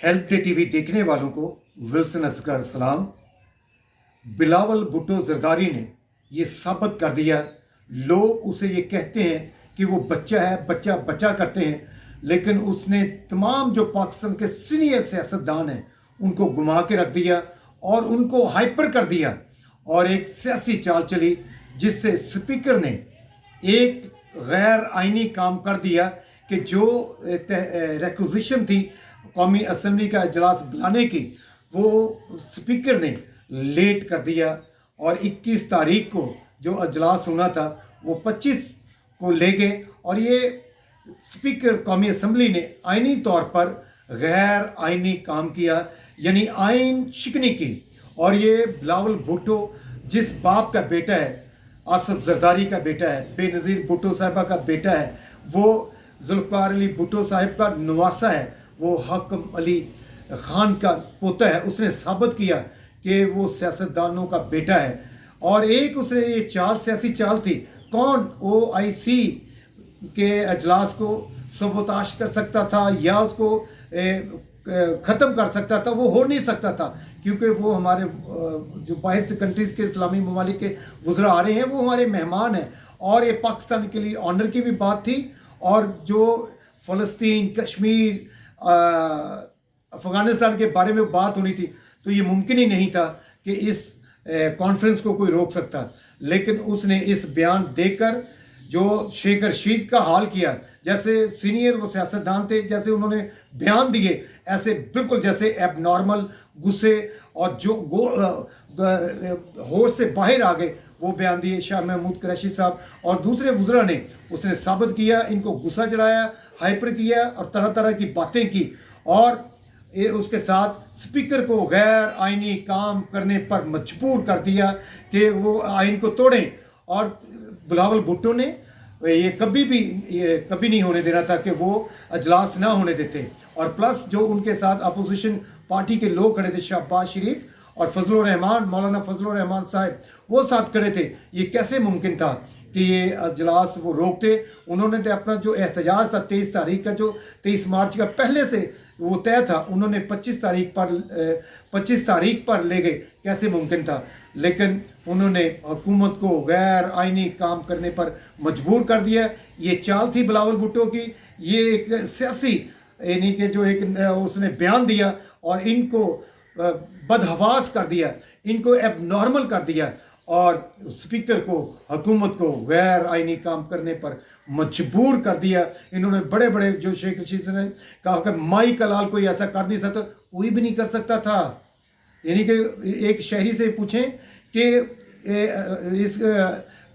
Help day TV देखने वालों को विल्सन असगर का सलाम। बिलावल भुट्टो जरदारी ने ये साबित कर दिया। लोग उसे ये कहते हैं कि वो बच्चा है, बच्चा बच्चा करते हैं, लेकिन उसने तमाम जो पाकिस्तान के सीनियर सियासतदान हैं उनको घुमा के रख दिया और उनको हाइपर कर दिया। और एक सियासी चाल चली जिससे स्पीकर ने एक गैर आइनी काम कर दिया कि जो रिक्विजिशन थी कौमी असम्बली का इजलास बुलाने की, वो स्पीकर ने लेट कर दिया और 21 तारीख को जो इजलास होना था वो 25 को ले गए। और ये स्पीकर कौमी असम्बली ने आइनी तौर पर गैर आइनी काम किया, यानी आइन शिकनी की। और ये बिलावल भुट्टो जिस बाप का बेटा है, आसफ जरदारी का बेटा है, बेनज़ीर भुट्टो साहिबा का बेटा है, वो जुल्फ़िकार अली भुट्टो साहिब का नवासा है, वो हकम अली ख़ान का पोता है। उसने साबित किया कि वो सियासतदानों का बेटा है। और एक उसने ये चाल, सियासी चाल थी, कौन OIC के अजलास को सबोताश कर सकता था या उसको ख़त्म कर सकता था, वो हो नहीं सकता था, क्योंकि वो हमारे जो बाहर से कंट्रीज़ के इस्लामी ममालिक के वज़रा आ रहे हैं, वो हमारे मेहमान हैं। और ये पाकिस्तान के लिए ऑनर की भी बात थी। और जो फ़लस्तीन, कश्मीर, अफ़गानिस्तान के बारे में बात होनी थी, तो ये मुमकिन ही नहीं था कि इस कॉन्फ्रेंस को कोई रोक सकता। लेकिन उसने इस बयान देकर जो शेख रशीद का हाल किया, जैसे सीनियर वो सियासतदान थे, जैसे उन्होंने बयान दिए ऐसे बिल्कुल जैसे एबनॉर्मल, गुस्से और जो होश से बाहर आ गए, वो बयान दिए शाह महमूद कुरैशी साहब और दूसरे वज़रा ने। उसने साबित किया, इनको गुस्सा चढ़ाया, हाइपर किया और तरह तरह की बातें की। और ये उसके साथ स्पीकर को गैर आइनी काम करने पर मजबूर कर दिया कि वो आइन को तोड़ें। और बिलावल भुट्टो ने ये कभी नहीं होने देना था कि वो अजलास ना होने देते। और प्लस जो उनके साथ अपोजिशन पार्टी के लोग खड़े थे, शहबाज शरीफ और फजलुर रहमान, मौलाना फजलुर रहमान साहब, वो साथ खड़े थे। ये कैसे मुमकिन था कि ये अजलास वो रोकते? उन्होंने तो अपना जो एहतजाज था 23 तारीख का, जो 23 मार्च का पहले से वो तय था, उन्होंने 25 तारीख पर ले गए। कैसे मुमकिन था? लेकिन उन्होंने हुकूमत को गैर आइनी काम करने पर मजबूर कर दिया। ये चाल थी बिलावल भुट्टो की। ये एक सियासी, यानी कि जो एक उसने बयान दिया और इनको बदहवास कर दिया, इनको एबनॉर्मल कर दिया और स्पीकर को, हुकूमत को गैर आइनी काम करने पर मजबूर कर दिया। इन्होंने बड़े बड़े जो शेख रशीद ने कहा कि माई कलाल कोई ऐसा कर नहीं सकता, कोई भी नहीं कर सकता था। यानी कि एक शहरी से पूछें कि इस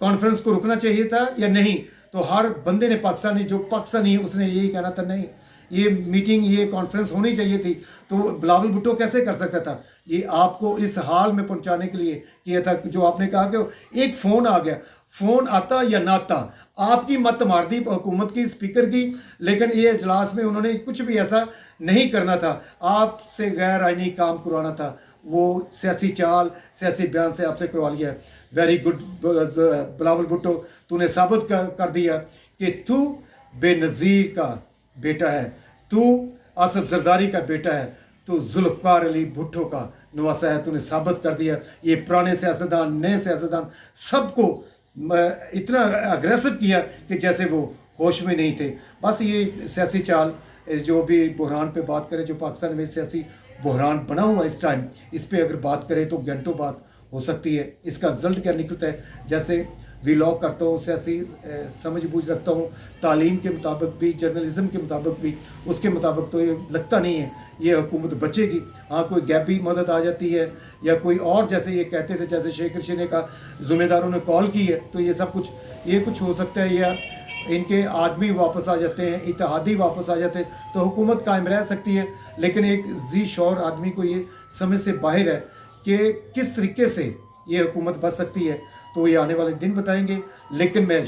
कॉन्फ्रेंस को रुकना चाहिए था या नहीं, तो हर बंदे ने, पाकिस्तानी है, उसने यही कहना था नहीं, ये मीटिंग, ये कॉन्फ्रेंस होनी चाहिए थी। तो बिलावल भुट्टो कैसे कर सकता था? ये आपको इस हाल में पहुंचाने के लिए किया था। जो आपने कहा कि एक फ़ोन आ गया, फ़ोन आता या ना आता, आपकी मत मार दी हुकूमत की, स्पीकर की। लेकिन ये इजलास में उन्होंने कुछ भी ऐसा नहीं करना था, आपसे गैर आइनी काम करवाना था। वो सियासी चाल, सियासी बयान से आपसे करवा लिया। वेरी गुड बिलावल भुट्टो, तूने साबित कर दिया कि तू बेनज़ीर का बेटा है, तू आसफ जरदारी का बेटा है, तो जुल्फ़िकार अली भुट्टो का नवासा है। तूने साबित कर दिया। ये पुराने सियासतदान, नए सियासतदान, सबको इतना अग्रेसिव किया कि जैसे वो होश में नहीं थे। बस ये सियासी चाल, जो भी बहरान पे बात करें, जो पाकिस्तान में सियासी बहरान बना हुआ इस टाइम, इस पे अगर बात करें तो घंटों बात हो सकती है। इसका रिजल्ट क्या निकलता है? जैसे व्लॉग करता हूँ, सियासी समझ बूझ रखता हूँ, तालीम के मुताबिक भी, जर्नलिज्म के मुताबिक भी, उसके मुताबिक तो ये लगता नहीं है ये हुकूमत बचेगी। हाँ, कोई गैबी मदद आ जाती है या कोई और, जैसे ये कहते थे, जैसे शेख रशीद ने कहा ज़िम्मेदारों ने कॉल की है, तो ये सब कुछ, ये कुछ हो सकता है। या इनके आदमी वापस आ जाते हैं, इत्तेहादी वापस आ जाते हैं, तो हुकूमत कायम रह सकती है। लेकिन एक जी शौर आदमी को ये समझ से बाहर है कि किस तरीके से ये हुकूमत बच सकती है, तो ये आने वाले दिन बताएंगे। लेकिन मैं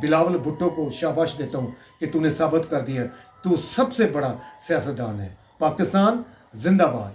बिलावल भुट्टो को शाबाश देता हूँ कि तूने साबित कर दिया, तू सबसे बड़ा सियासतदान है। पाकिस्तान जिंदाबाद।